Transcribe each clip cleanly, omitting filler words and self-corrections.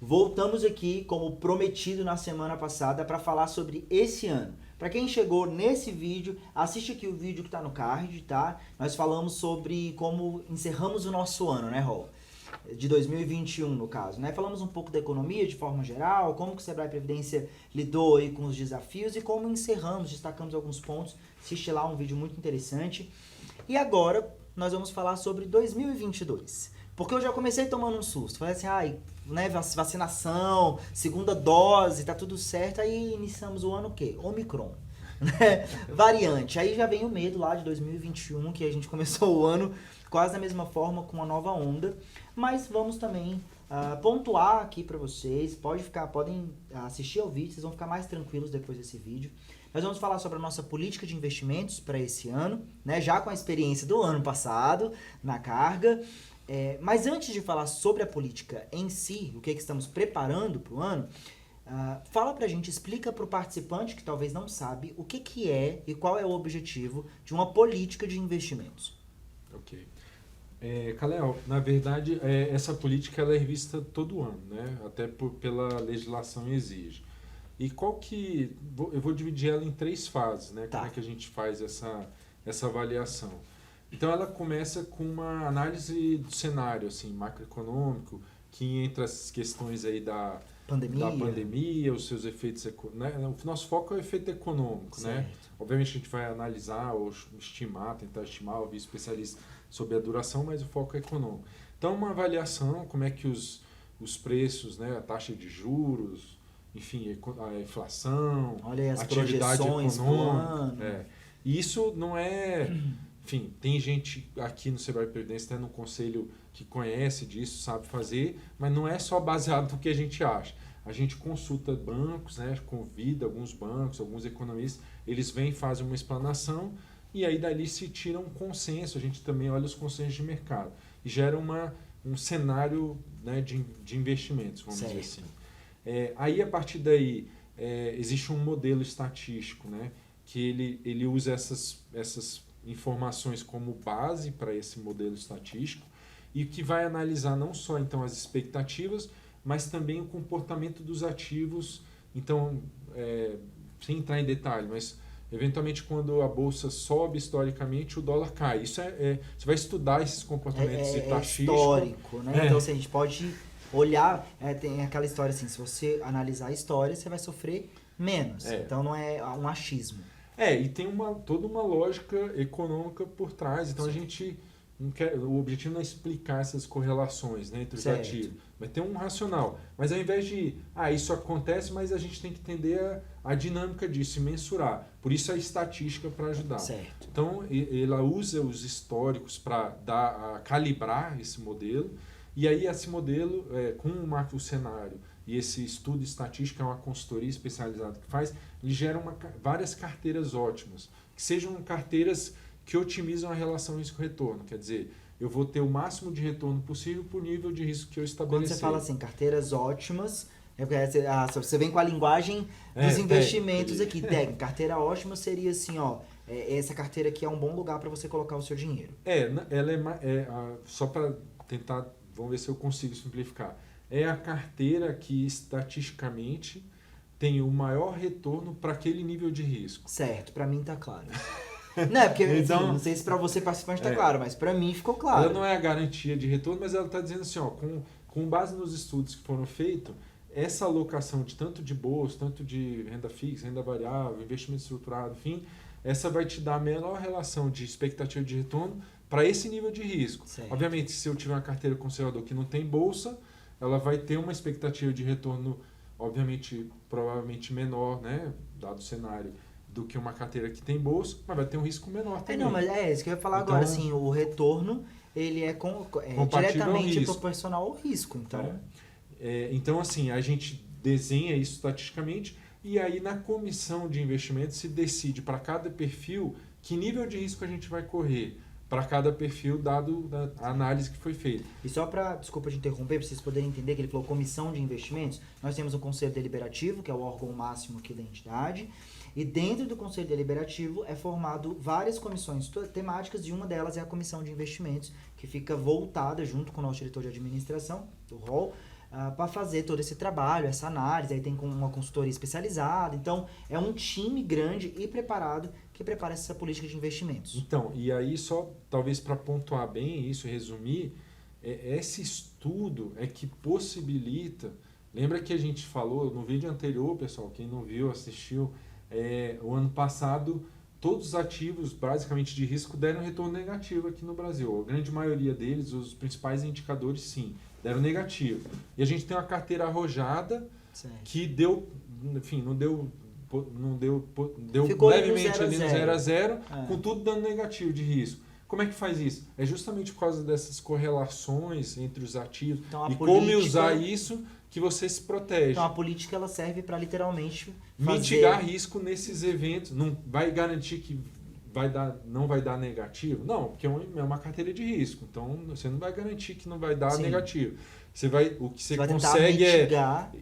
Voltamos aqui, como prometido na semana passada, para falar sobre esse ano. Para quem chegou nesse vídeo, assiste aqui o vídeo que está no card, tá? Nós falamos sobre como encerramos o nosso ano, né, Rol? De 2021, no caso, né? Falamos um pouco da economia de forma geral, como que o Sebrae Previdência lidou aí com os desafios e como encerramos, destacamos alguns pontos. Assiste lá, um vídeo muito interessante. E agora, nós vamos falar sobre 2022. Porque eu já comecei tomando um susto. Falei assim, né, vacinação, segunda dose, tá tudo certo. Aí iniciamos o ano o quê? Omicron, né? Variante. Aí já vem o medo lá de 2021, que a gente começou o ano quase da mesma forma, com uma nova onda. Mas vamos também pontuar aqui para vocês. Podem assistir ao vídeo, vocês vão ficar mais tranquilos depois desse vídeo. Nós vamos falar sobre a nossa política de investimentos para esse ano, né? Já com a experiência do ano passado na carga. Mas antes de falar sobre a política em si, o que estamos preparando para o ano, fala pra gente, explica para o participante que talvez não sabe o que é e qual é o objetivo de uma política de investimentos. Ok. Kalel, na verdade, essa política ela é revista todo ano, né? Até pela legislação exige. E eu vou dividir ela em 3 fases, né? Tá. Como é que a gente faz essa avaliação? Então ela começa com uma análise do cenário assim, macroeconômico, que entra as questões aí da pandemia, os seus efeitos, né? O nosso foco é o efeito econômico, certo, né? Obviamente a gente vai analisar ou tentar estimar, ouvir especialistas sobre a duração, mas o foco é econômico. Então uma avaliação, como é que os preços, né, a taxa de juros, enfim, a inflação, a atividade econômica. E isso não é... Enfim, tem gente aqui no Sebrae Previdência, até no conselho, que conhece disso, sabe fazer, mas não é só baseado no que a gente acha. A gente consulta bancos, né, convida alguns bancos, alguns economistas, eles vêm, fazem uma explanação e aí dali se tira um consenso. A gente também olha os consensos de mercado e gera um cenário, né, de investimentos, vamos dizer assim. Aí, a partir daí, existe um modelo estatístico, né, que ele usa essas informações como base para esse modelo estatístico e que vai analisar não só então as expectativas, mas também o comportamento dos ativos. Então, sem entrar em detalhe, mas eventualmente quando a bolsa sobe historicamente, o dólar cai. Isso você vai estudar esses comportamentos estatísticos. Histórico, né? Então, assim, a gente pode olhar, tem aquela história assim, se você analisar a história, você vai sofrer menos. Então não é um achismo. E tem toda uma lógica econômica por trás. Então, a gente não quer, o objetivo não é explicar essas correlações, né, entre os ativos, mas tem um racional. Mas ao invés de, isso acontece, mas a gente tem que entender a dinâmica disso e mensurar. Por isso a estatística para ajudar. Certo. Então, ela usa os históricos para calibrar esse modelo. E aí esse modelo, com o cenário e esse estudo estatístico, é uma consultoria especializada que faz, ele gera várias carteiras ótimas, que sejam carteiras que otimizam a relação risco-retorno. Quer dizer, eu vou ter o máximo de retorno possível por nível de risco que eu estabeleci. Quando você fala assim, carteiras ótimas, você vem com a linguagem dos investimentos aqui. Carteira ótima seria assim, essa carteira aqui é um bom lugar para você colocar o seu dinheiro. Ela só para tentar, vamos ver se eu consigo simplificar. É a carteira que estatisticamente tem o maior retorno para aquele nível de risco. Certo, para mim tá claro. Não, porque então, assim, não sei se para você participante tá claro, mas para mim ficou claro. Ela não é a garantia de retorno, mas ela está dizendo assim, com base nos estudos que foram feitos, essa alocação de tanto de bolsa, tanto de renda fixa, renda variável, investimento estruturado, enfim, essa vai te dar a menor relação de expectativa de retorno para esse nível de risco. Certo. Obviamente, se eu tiver uma carteira conservadora que não tem bolsa, ela vai ter uma expectativa de retorno, obviamente, provavelmente menor, né, dado o cenário, do que uma carteira que tem bolsa, mas vai ter um risco menor também. Mas isso que eu ia falar agora, assim, o retorno, ele é diretamente proporcional ao risco, então... Então, assim, a gente desenha isso estatisticamente e aí na comissão de investimento se decide para cada perfil que nível de risco a gente vai correr para cada perfil, dado a análise que foi feita. E só para, desculpa de interromper, para vocês poderem entender que ele falou comissão de investimentos, nós temos um conselho deliberativo, que é o órgão máximo aqui da entidade, E dentro do Conselho Deliberativo é formado várias comissões temáticas, e uma delas é a Comissão de Investimentos, que fica voltada junto com o nosso diretor de administração, do rol, para fazer todo esse trabalho, essa análise. Aí tem uma consultoria especializada. Então, é um time grande e preparado que prepara essa política de investimentos. Então, e aí só talvez para pontuar bem isso, resumir, esse estudo é que possibilita. Lembra que a gente falou no vídeo anterior, pessoal, quem não viu, assistiu, o ano passado todos os ativos basicamente de risco deram retorno negativo aqui no Brasil. A grande maioria deles, os principais indicadores, sim, deram negativo. E a gente tem uma carteira arrojada, certo, que deu, enfim, deu ficou levemente ali no 0 a 0, com tudo dando negativo de risco. Como é que faz isso? É justamente por causa dessas correlações entre os ativos, então, e como usar isso que você se protege. Então a política ela serve para literalmente mitigar risco nesses eventos. Não vai garantir que não vai dar negativo? Não, porque é uma carteira de risco. Então você não vai garantir que não vai dar negativo. O que você consegue mitigar,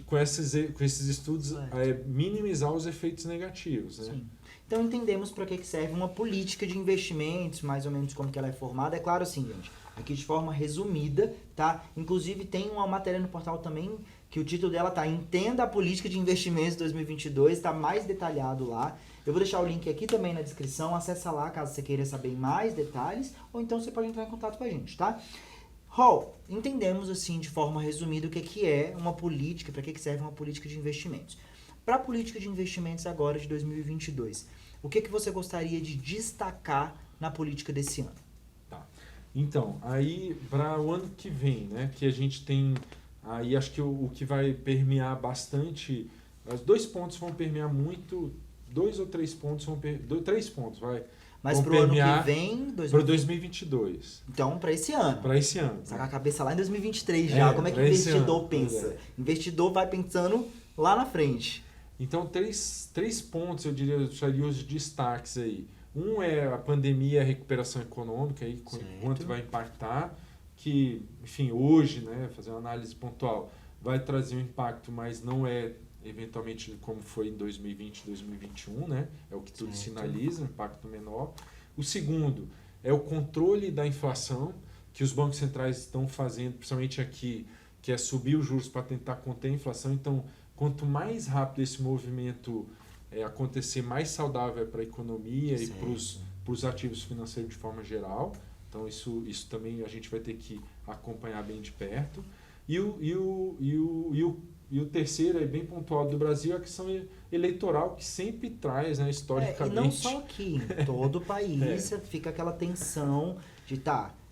com esses estudos, minimizar os efeitos negativos. Né? Sim. Então entendemos para que serve uma política de investimentos, mais ou menos como que ela é formada. É claro assim, gente, aqui de forma resumida, tá? Inclusive tem uma matéria no portal também, que o título dela tá Entenda a Política de Investimentos 2022, está mais detalhado lá. Eu vou deixar o link aqui também na descrição, acessa lá caso você queira saber mais detalhes, ou então você pode entrar em contato com a gente, tá? Entendemos assim de forma resumida o que é uma política, para que serve uma política de investimentos. Para a política de investimentos agora de 2022, o que você gostaria de destacar na política desse ano? Tá. Então, aí para o ano que vem, né, que a gente tem, aí acho que o que vai permear bastante, os 2 pontos vão permear muito, 2 ou 3 pontos vão 3 pontos, vai. Mas para o ano que vem... Para 2022. Então, para esse ano. Para esse ano. Sacar a cabeça lá em 2023 já. Como é que o investidor pensa? Investidor vai pensando lá na frente. Então, três pontos, eu deixaria os destaques aí. Um é a pandemia e a recuperação econômica, aí, quanto vai impactar, que, enfim, hoje, né, fazer uma análise pontual, vai trazer um impacto, mas não é eventualmente como foi em 2020, 2021, né? É o que tudo sinaliza, um impacto menor. O segundo é o controle da inflação, que os bancos centrais estão fazendo, principalmente aqui, que é subir os juros para tentar conter a inflação. Então, quanto mais rápido esse movimento acontecer, mais saudável é para a economia e para os ativos financeiros de forma geral. Então, isso também a gente vai ter que acompanhar bem de perto. E o terceiro, bem pontual do Brasil, é a questão eleitoral, que sempre traz, né, historicamente. E não só aqui, em todo o país fica aquela tensão de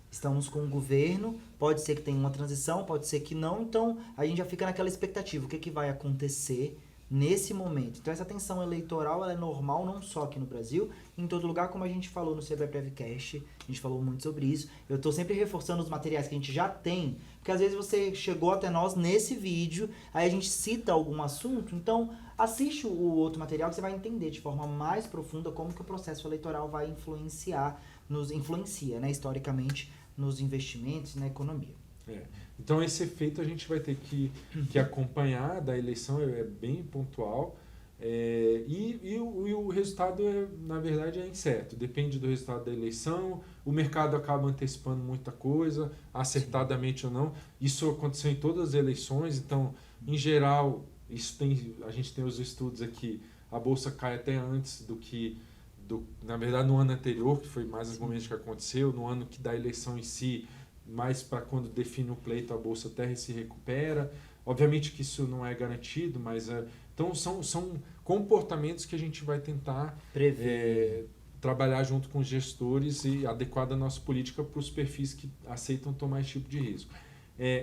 estamos com o governo, pode ser que tenha uma transição, pode ser que não, então a gente já fica naquela expectativa, o que vai acontecer nesse momento. Então essa tensão eleitoral ela é normal não só aqui no Brasil, em todo lugar, como a gente falou no Sebrae Prevcast, a gente falou muito sobre isso. Eu estou sempre reforçando os materiais que a gente já tem, porque às vezes você chegou até nós nesse vídeo, aí a gente cita algum assunto, então assiste o outro material que você vai entender de forma mais profunda como que o processo eleitoral vai influencia, né, historicamente, nos investimentos e na economia. Então esse efeito a gente vai ter que acompanhar da eleição, é bem pontual, e o resultado, na verdade, é incerto, depende do resultado da eleição, o mercado acaba antecipando muita coisa, acertadamente ou não. Isso aconteceu em todas as eleições, então, em geral, a gente tem os estudos aqui, a Bolsa cai até antes na verdade, no ano anterior, que foi mais os momentos que aconteceu, no ano que da eleição em si, mais para quando define o pleito, a Bolsa até se recupera. Obviamente que isso não é garantido, mas então são comportamentos que a gente vai tentar trabalhar junto com os gestores e adequar a nossa política para os perfis que aceitam tomar esse tipo de risco.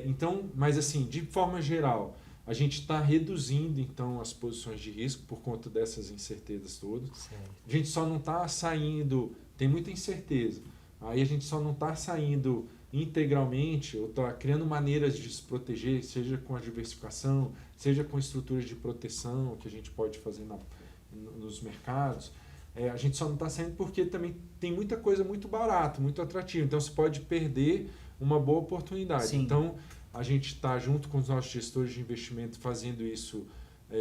Então, mas assim, de forma geral, a gente está reduzindo então as posições de risco por conta dessas incertezas todas. Certo. A gente só não está saindo, tem muita incerteza, aí a gente só não está saindo integralmente, ou está criando maneiras de se proteger, seja com a diversificação, seja com estruturas de proteção que a gente pode fazer nos mercados. A gente só não está saindo porque também tem muita coisa muito barata, muito atrativa, então você pode perder uma boa oportunidade. Sim. Então, a gente está junto com os nossos gestores de investimento fazendo isso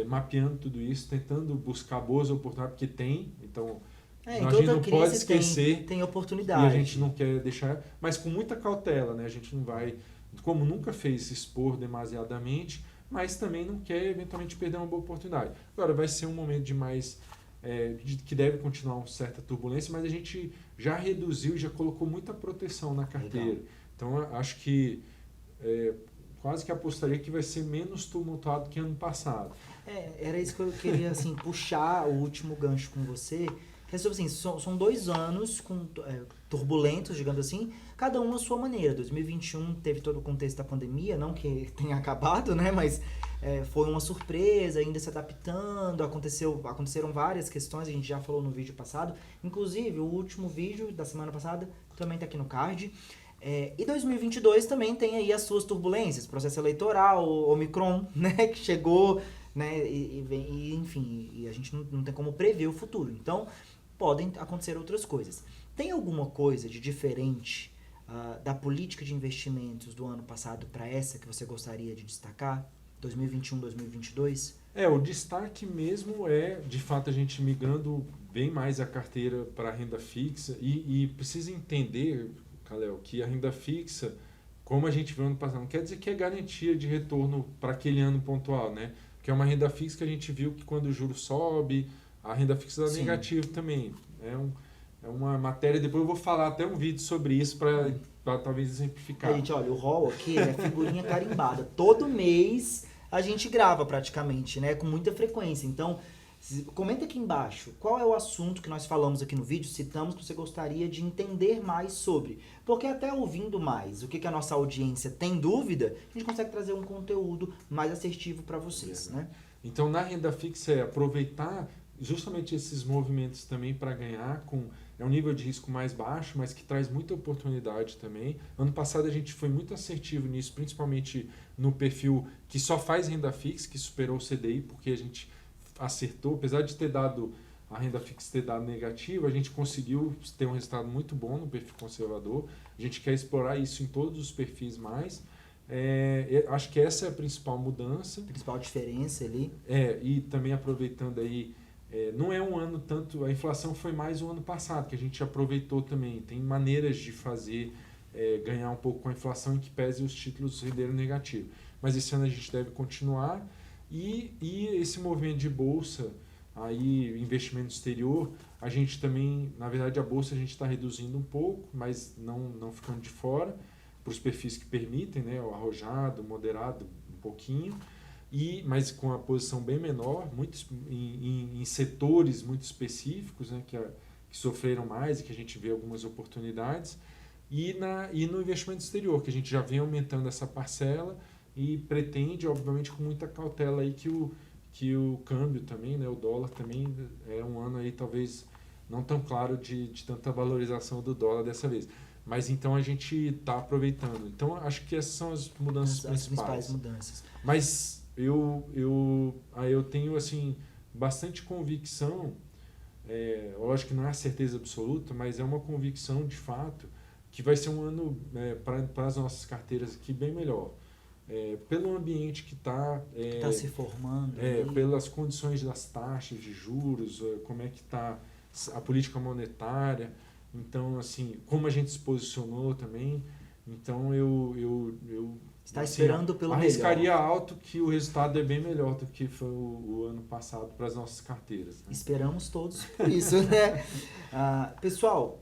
mapeando tudo isso, tentando buscar boas oportunidades, porque tem, então Em a toda gente não crise pode esquecer tem oportunidade. e a gente não quer deixar, mas com muita cautela, né? A gente não vai, como nunca fez, se expor demasiadamente, mas também não quer eventualmente perder uma boa oportunidade. Agora, vai ser um momento de mais, que deve continuar uma certa turbulência, mas a gente já reduziu, já colocou muita proteção na carteira. Legal. Então, acho que quase que apostaria que vai ser menos tumultuado que ano passado. Era isso que eu queria, assim, puxar o último gancho com você. Que, assim, são 2 anos turbulentos, digamos assim, cada um à sua maneira. 2021 teve todo o contexto da pandemia, não que tenha acabado, né? Mas foi uma surpresa, ainda se adaptando, aconteceram várias questões, a gente já falou no vídeo passado. Inclusive, o último vídeo da semana passada também está aqui no card. E 2022 também tem aí as suas turbulências, processo eleitoral, Omicron, né, que chegou, né, enfim, e a gente não tem como prever o futuro. Então, podem acontecer outras coisas. Tem alguma coisa de diferente da política de investimentos do ano passado para essa que você gostaria de destacar? 2021, 2022? O destaque mesmo de fato, a gente migrando bem mais a carteira para a renda fixa e precisa entender, Kalel, que a renda fixa, como a gente viu ano passado, não quer dizer que é garantia de retorno para aquele ano pontual, né? Porque é uma renda fixa que a gente viu que quando o juro sobe, a renda fixa dá negativo também. É uma matéria, depois eu vou falar até um vídeo sobre isso para talvez exemplificar. Gente, olha, o Hall aqui é figurinha carimbada. Todo mês a gente grava praticamente, né? Com muita frequência. Então, comenta aqui embaixo qual é o assunto que nós falamos aqui no vídeo, citamos, que você gostaria de entender mais sobre. Porque até ouvindo mais o que a nossa audiência tem dúvida, a gente consegue trazer um conteúdo mais assertivo para vocês, né? Então, na renda fixa aproveitar justamente esses movimentos também para ganhar é um nível de risco mais baixo, mas que traz muita oportunidade também. Ano passado a gente foi muito assertivo nisso, principalmente no perfil que só faz renda fixa, que superou o CDI, porque a gente acertou, apesar de ter dado a renda fixa ter dado negativo, a gente conseguiu ter um resultado muito bom no perfil conservador. A gente quer explorar isso em todos os perfis mais. Acho que essa é a principal mudança. Principal diferença ali. E também aproveitando aí, não é um ano tanto, a inflação foi mais o ano passado, que a gente aproveitou também. Tem maneiras de fazer ganhar um pouco com a inflação em que pese os títulos renderam negativo. Mas esse ano a gente deve continuar. E esse movimento de bolsa, aí investimento exterior, a gente também, na verdade a bolsa a gente está reduzindo um pouco, mas não ficando de fora, para os perfis que permitem, né, o arrojado, o moderado, um pouquinho, mas com a posição bem menor, em setores muito específicos, né, que sofreram mais e que a gente vê algumas oportunidades, e no investimento exterior, que a gente já vem aumentando essa parcela, e pretende, obviamente, com muita cautela aí que o câmbio também, né, o dólar também é um ano aí talvez não tão claro de tanta valorização do dólar dessa vez. Mas então a gente está aproveitando. Então acho que essas são as mudanças principais. Mudanças. Mas eu tenho assim bastante convicção, lógico que não é a certeza absoluta, mas é uma convicção de fato que vai ser um ano para as nossas carteiras aqui bem melhor. Pelo ambiente que está se formando, pelas condições das taxas de juros, como é que está a política monetária, então assim, como a gente se posicionou também, então eu está esperando pelo arriscaria melhor. Alto que o resultado é bem melhor do que foi o ano passado para as nossas carteiras, né? Esperamos todos por isso, né? Pessoal,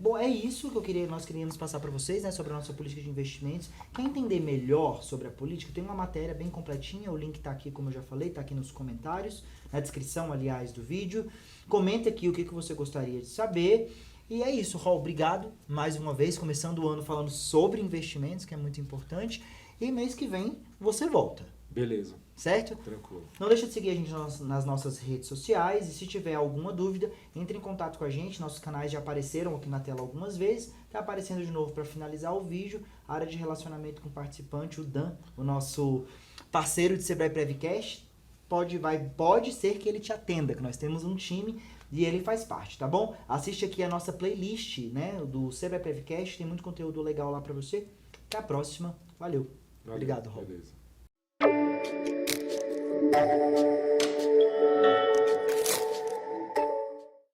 bom, é isso que nós queríamos passar para vocês, né, sobre a nossa política de investimentos. Quer entender melhor sobre a política? Tem uma matéria bem completinha, o link está aqui, como eu já falei, está aqui nos comentários, na descrição, aliás, do vídeo. Comenta aqui o que você gostaria de saber. E é isso, Raul, obrigado mais uma vez, começando o ano falando sobre investimentos, que é muito importante. E mês que vem você volta. Beleza. Certo? Tranquilo. Não deixa de seguir a gente nas nossas redes sociais e se tiver alguma dúvida, entre em contato com a gente. Nossos canais já apareceram aqui na tela algumas vezes. Está aparecendo de novo para finalizar o vídeo. A área de relacionamento com o participante, o Dan, o nosso parceiro de Sebrae Prevcast, pode ser que ele te atenda, que nós temos um time e ele faz parte, tá bom? Assiste aqui a nossa playlist, né, do Sebrae Prevcast, tem muito conteúdo legal lá para você. Até a próxima. Valeu. Obrigado, Rob. Beleza. Música